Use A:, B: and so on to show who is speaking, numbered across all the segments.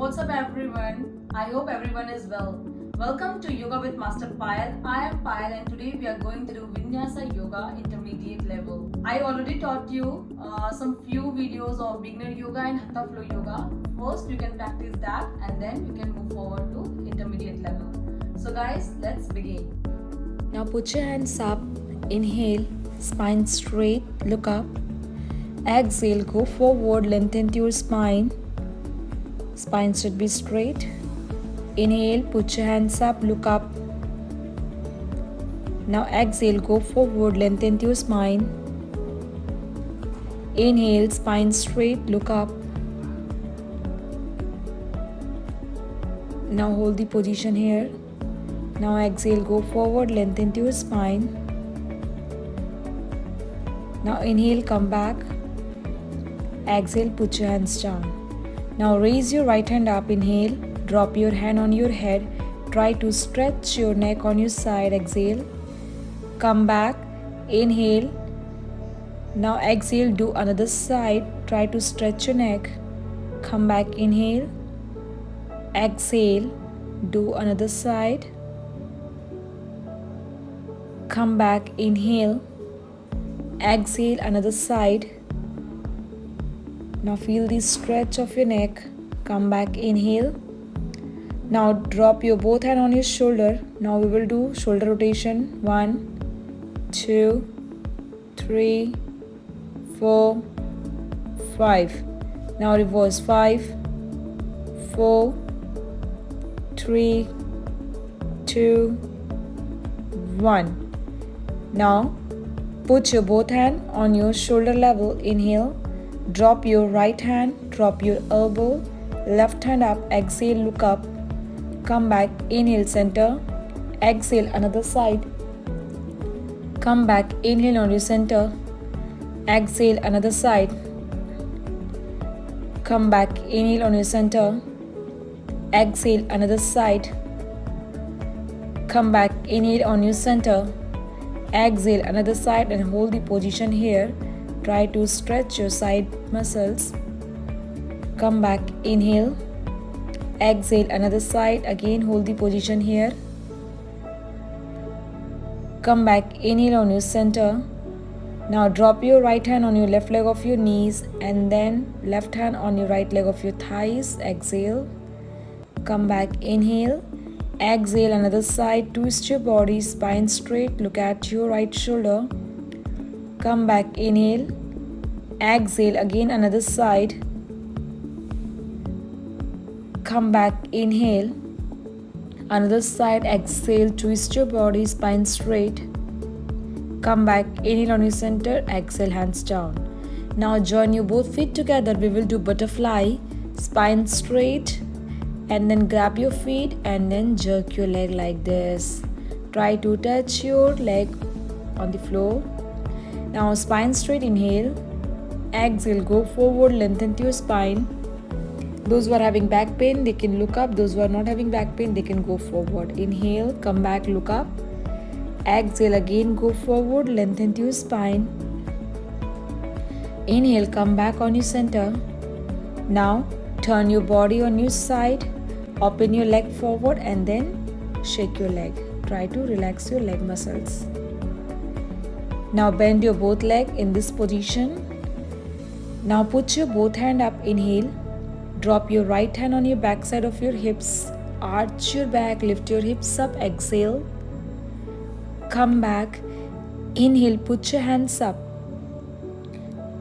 A: what's up everyone? I hope everyone is well. Welcome to Yoga with Master Payal. I am Payal and today we are going to do Vinyasa Yoga intermediate level. I already taught you some few videos of beginner yoga and Hatha flow yoga. First you can practice that and then you can move forward to intermediate level. So guys, let's begin.
B: Now put your hands up, inhale, spine straight, look up. Exhale, go forward, lengthen your spine. Spine should be straight. Inhale, put your hands up, look up. Now exhale, go forward, lengthen your spine. Inhale, spine straight, look up. Now hold the position here. Now exhale, go forward, lengthen your spine. Now inhale, come back. Exhale, put your hands down. Now raise your right hand up, inhale, drop your hand on your head, try to stretch your neck on your side, exhale, come back, inhale, now exhale, do another side, try to stretch your neck, come back, inhale, exhale, do another side, come back, inhale, exhale, another side. Now feel the stretch of your neck. Come back, inhale. Now drop your both hand on your shoulder. Now we will do shoulder rotation. 1, 2, 3, 4, 5. Now reverse. 5, 4, 3, 2, 1. Now put your both hand on your shoulder level. Inhale. Drop your right hand, drop your elbow, left hand up, exhale, look up, come back, inhale, center, exhale, another side, come back, inhale on your center, exhale, another side, come back, inhale on your center, exhale, another side, come back, inhale on your center, exhale, another side, and hold the position here. Try to stretch your side muscles. Come back, inhale, exhale, another side, again hold the position here. Come back, inhale on your center. Now drop your right hand on your left leg of your knees and then left hand on your right leg of your thighs. Exhale. Come back, inhale, exhale, another side, twist your body, spine straight, look at your right shoulder. Come back, inhale, exhale, again another side, come back, inhale, another side, exhale, twist your body, spine straight, come back, inhale on your center, exhale, hands down. Now join your both feet together, we will do butterfly, spine straight, and then grab your feet and then jerk your leg like this. Try to touch your leg on the floor. Now spine straight, inhale, exhale, go forward, lengthen your spine. Those who are having back pain, they can look up. Those who are not having back pain, they can go forward. Inhale, come back, look up. Exhale, again go forward, lengthen your spine. Inhale, come back on your center. Now turn your body on your side, open your leg forward and then shake your leg. Try to relax your leg muscles. Now bend your both leg in this position. Now put your both hand up, inhale. Drop your right hand on your back side of your hips. Arch your back, lift your hips up, exhale. Come back, inhale, put your hands up.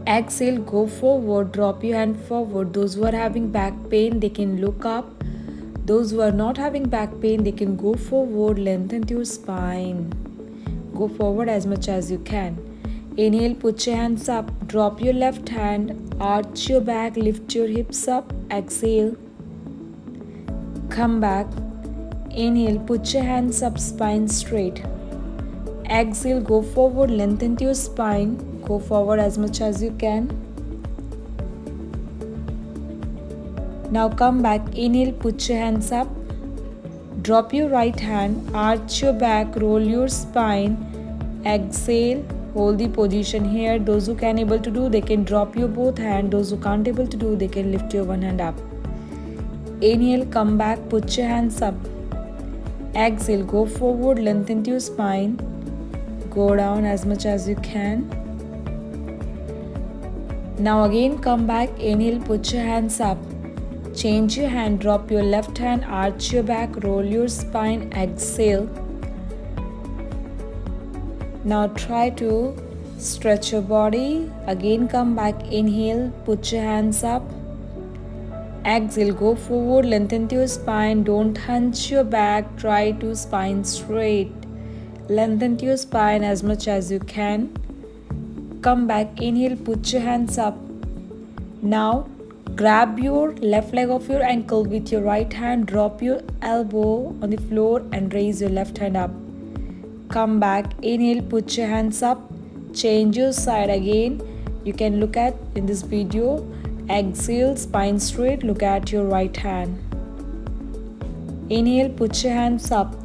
B: Exhale, go forward, drop your hand forward. Those who are having back pain, they can look up. Those who are not having back pain, they can go forward, lengthen your spine. Go forward as much as you can. Inhale, put your hands up, drop your left hand, arch your back, lift your hips up, exhale. Come back, inhale, put your hands up, spine straight. Exhale, go forward, lengthen your spine, go forward as much as you can. Now come back, inhale, put your hands up. Drop your right hand, arch your back, roll your spine, exhale, hold the position here. Those who can able to do, they can drop your both hand. Those who can't able to do, they can lift your one hand up. Inhale, come back, put your hands up. Exhale, go forward, lengthen your spine. Go down as much as you can. Now again come back, inhale, put your hands up. Change your hand, drop your left hand, arch your back, roll your spine, exhale. Now try to stretch your body. Again come back, inhale, put your hands up. Exhale, go forward, lengthen your spine, don't hunch your back, try to spine straight. Lengthen your spine as much as you can. Come back, inhale, put your hands up. Now grab your left leg of your ankle with your right hand, drop your elbow on the floor and raise your left hand up. Come back, inhale, put your hands up, change your side again. You can look at in this video. Exhale, spine straight, look at your right hand. Inhale, put your hands up.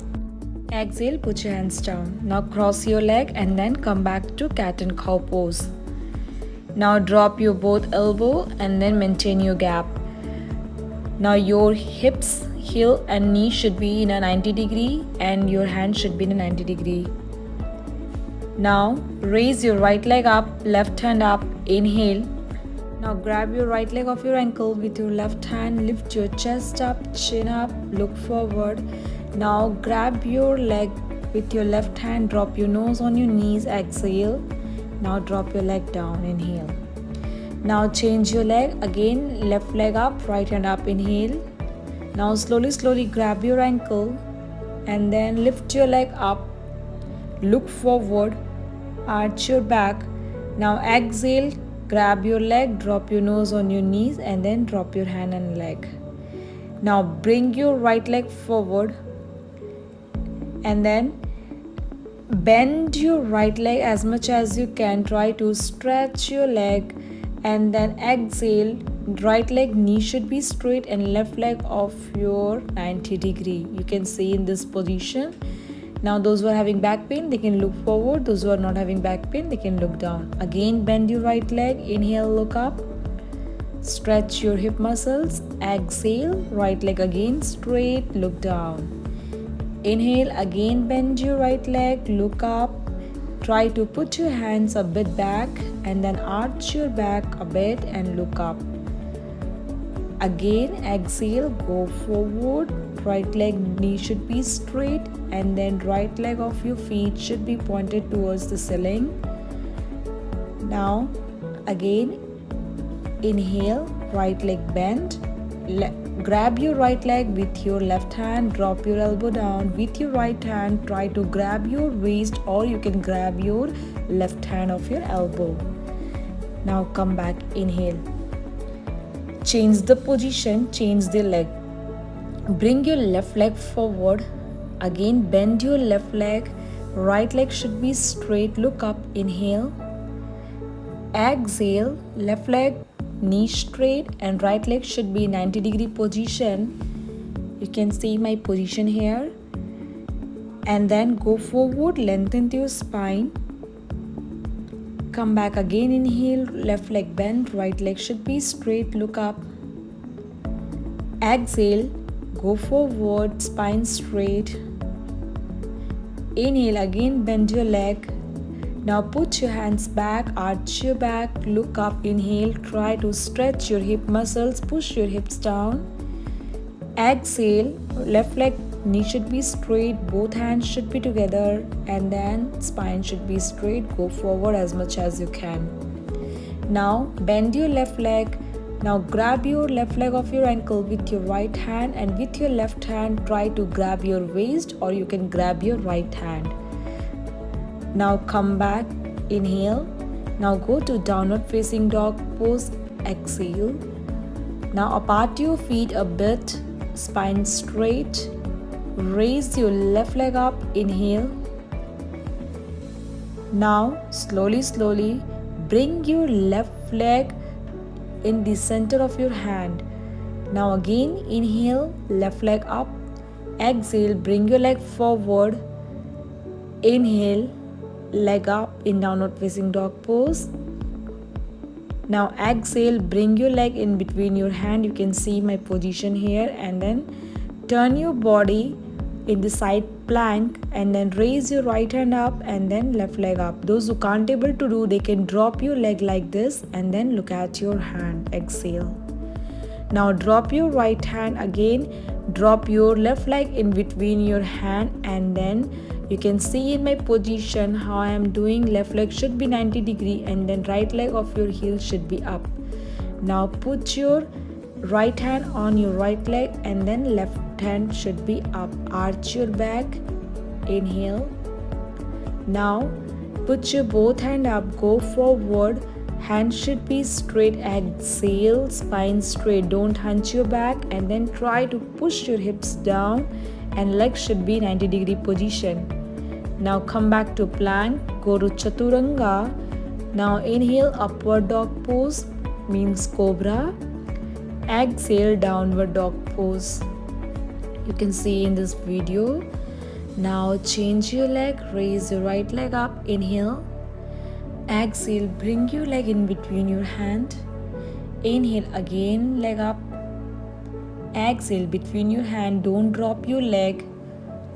B: Exhale, put your hands down. Now cross your leg and then come back to cat and cow pose. Now drop your both elbow and then maintain your gap. Now your hips, heel and knee should be in a 90 degree and your hand should be in a 90 degree. Now raise your right leg up, left hand up, inhale. Now grab your right leg of your ankle with your left hand, lift your chest up, chin up, look forward. Now grab your leg with your left hand, drop your nose on your knees, exhale. Now drop your leg down, inhale. Now change your leg, again left leg up, right hand up, inhale. Now slowly grab your ankle and then lift your leg up, look forward, arch your back. Now exhale, grab your leg, drop your nose on your knees and then drop your hand and leg. Now bring your right leg forward and then bend your right leg as much as you can. Try to stretch your leg and then exhale. Right leg knee should be straight and left leg off your 90 degree. You can see in this position. Now those who are having back pain, they can look forward. Those who are not having back pain, they can look down. Again, bend your right leg. Inhale, look up. Stretch your hip muscles. Exhale, right leg again straight, look down. Inhale, again bend your right leg, look up. Try to put your hands a bit back and then arch your back a bit and look up. Again, exhale, go forward. Right leg knee should be straight and then right leg of your feet should be pointed towards the ceiling. Now again, inhale, right leg bend. Grab your right leg with your left hand, drop your elbow down. With your right hand, try to grab your waist or you can grab your left hand of your elbow. Now come back, inhale. Change the position, change the leg. Bring your left leg forward. Again, bend your left leg. Right leg should be straight, look up, inhale. Exhale, left leg knee straight and right leg should be 90 degree position. You can see my position here. And then go forward, lengthen your spine. Come back again, inhale, left leg bend, right leg should be straight, look up. Exhale, go forward, spine straight. Inhale, again bend your leg. Now put your hands back, arch your back, look up, inhale, try to stretch your hip muscles, push your hips down. Exhale, left leg knee should be straight, both hands should be together and then spine should be straight, go forward as much as you can. Now bend your left leg. Now grab your left leg of your ankle with your right hand and with your left hand try to grab your waist or you can grab your right hand. Now come back, inhale. Now go to downward facing dog pose, exhale. Now apart your feet a bit, spine straight. Raise your left leg up, inhale. Now slowly bring your left leg in the center of your hand. Now again inhale, left leg up. Exhale, bring your leg forward. Inhale, leg up in downward facing dog pose. Now exhale, bring your leg in between your hand. You can see my position here, and then turn your body in the side plank and then raise your right hand up and then left leg up. Those who can't able to do, they can drop your leg like this and then look at your hand. Exhale. Now drop your right hand again, drop your left leg in between your hand, and then you can see in my position how I am doing. Left leg should be 90 degree and then right leg of your heel should be up. Now put your right hand on your right leg and then left hand should be up. Arch your back. Inhale. Now put your both hand up, go forward. Hand should be straight. Exhale, spine straight. Don't hunch your back, and then try to push your hips down and legs should be 90 degree position. Now come back to plank, go to chaturanga. Now inhale, upward dog pose means cobra. Exhale, downward dog pose. You can see in this video. Now change your leg, raise your right leg up. Inhale. Exhale, bring your leg in between your hand. Inhale again, leg up. Exhale, between your hand, don't drop your leg.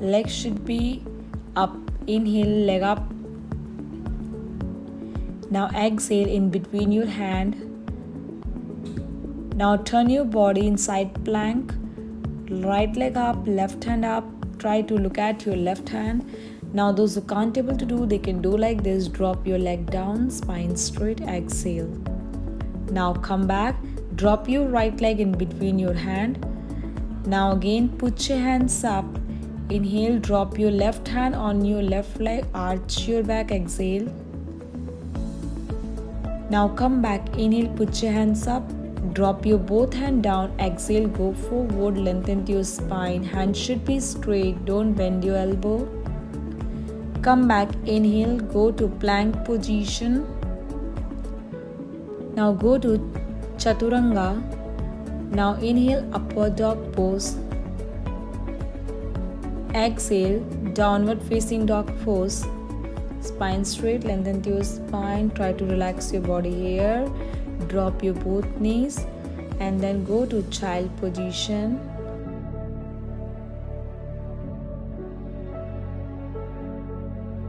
B: Leg should be up. Inhale, leg up. Now exhale in between your hand. Now turn your body inside plank. Right leg up, left hand up. Try to look at your left hand. Now those who can't able to do, they can do like this. Drop your leg down, spine straight. Exhale. Now come back, drop your right leg in between your hand. Now again put your hands up. Inhale, drop your left hand on your left leg, arch your back. Exhale. Now come back, inhale, put your hands up, drop your both hand down. Exhale, go forward, lengthen your spine. Hand should be straight, don't bend your elbow. Come back, inhale, go to plank position. Now go to chaturanga. Now inhale, upward dog pose. Exhale, downward facing dog pose. Spine straight, lengthen your spine. Try to relax your body here. Drop your both knees and then go to child position.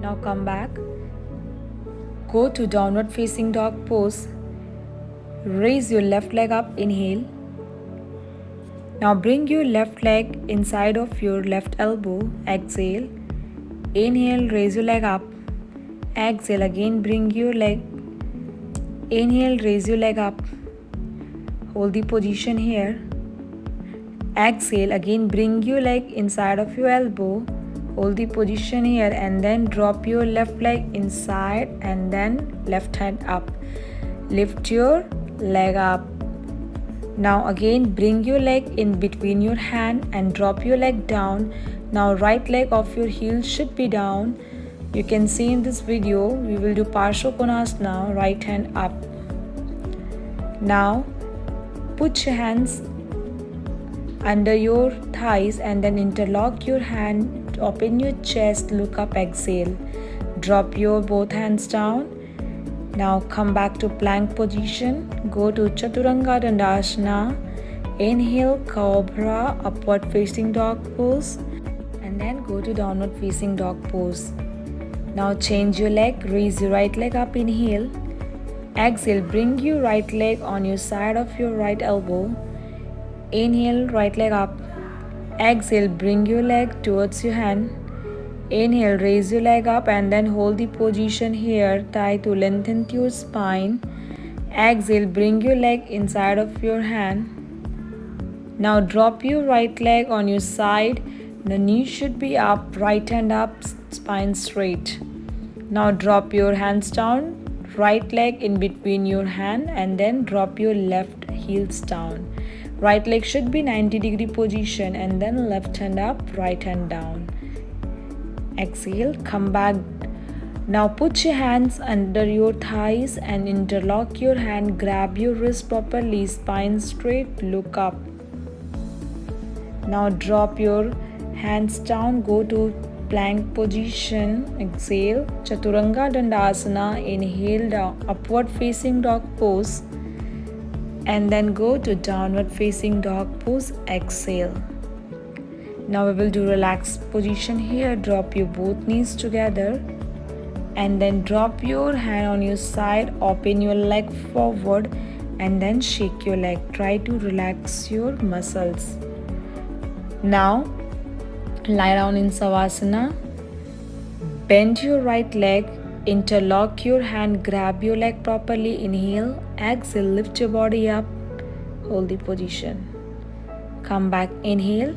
B: Now come back. Go to downward facing dog pose. Raise your left leg up. Inhale. Now bring your left leg inside of your left elbow. Exhale. Inhale, raise your leg up. Exhale, again bring your leg. Inhale, raise your leg up. Hold the position here. Exhale, again bring your leg inside of your elbow. Hold the position here and then drop your left leg inside and then left hand up. Lift your leg up. Now again bring your leg in between your hand and drop your leg down. Now right leg of your heel should be down. You can see in this video we will do Parshva Konasana, right hand up. Now put your hands under your thighs and then interlock your hand, open your chest, look up, exhale. Drop your both hands down. Now come back to plank position. Go to Chaturanga Dandasana. Inhale, Cobra, upward facing dog pose. And then go to downward facing dog pose. Now change your leg. Raise your right leg up. Inhale. Exhale, bring your right leg on your side of your right elbow. Inhale, right leg up. Exhale, bring your leg towards your hand. Inhale, raise your leg up and then hold the position here. Try to lengthen your spine. Exhale, bring your leg inside of your hand. Now drop your right leg on your side. The knee should be up, right hand up, spine straight. Now drop your hands down. Right leg in between your hand and then drop your left heels down. Right leg should be 90-degree position and then left hand up, right hand down. Exhale, come back. Now put your hands under your thighs and interlock your hand. Grab your wrist properly, spine straight, look up. Now drop your hands down, go to plank position. Exhale, Chaturanga Dandasana. Inhale, down, upward facing dog pose. and then go to downward facing dog pose. Exhale. Now we will do relaxed position here. Drop your both knees together and then drop your hand on your side. Open your leg forward and then shake your leg. Try to relax your muscles. Now lie down in Savasana. Bend your right leg. Interlock your hand. Grab your leg properly. Inhale. Exhale. Lift your body up. Hold the position. Come back. Inhale.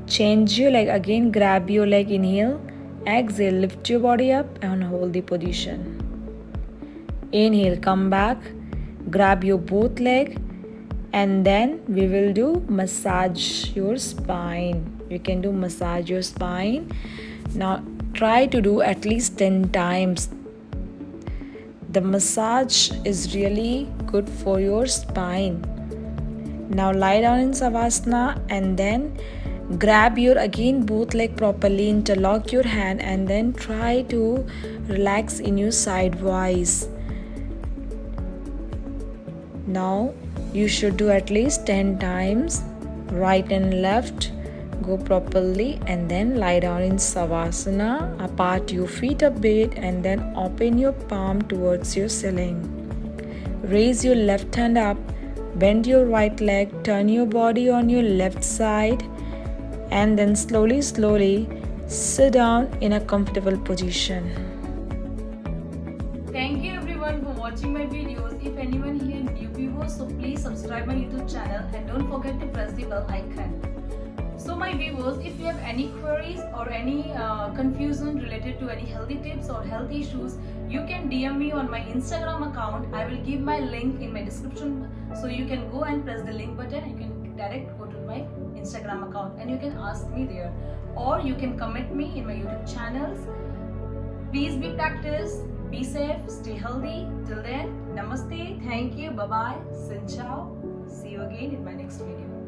B: Change your leg again. Grab your leg. Inhale. Exhale. Lift your body up and hold the position. Inhale. Come back. Grab your both leg and then we will do massage your spine. You can do massage your spine. Now try to do at least 10 times. The massage is really good for your spine. Now lie down in Savasana and then grab your again both leg properly, interlock your hand and then try to relax in your sidewise. Now you should do at least 10 times. Right and left go properly and then lie down in Savasana. Apart your feet a bit and then open your palm towards your ceiling. Raise your left hand up. Bend your right leg. Turn your body on your left side and then slowly sit down in a comfortable position.
A: Thank you everyone for watching my videos. If anyone here new viewers, so please subscribe my YouTube channel and don't forget to press the bell icon. So my viewers, if you have any queries or any confusion related to any healthy tips or health issues, you can DM me on my Instagram account. I will give my link in my description, so you can go and press the link button. You can direct go to my Instagram account and you can ask me there, or you can comment me in my YouTube channels. Please be practice, be safe, stay healthy. Till then, namaste, thank you, bye bye, sin chao. See you again in my next video.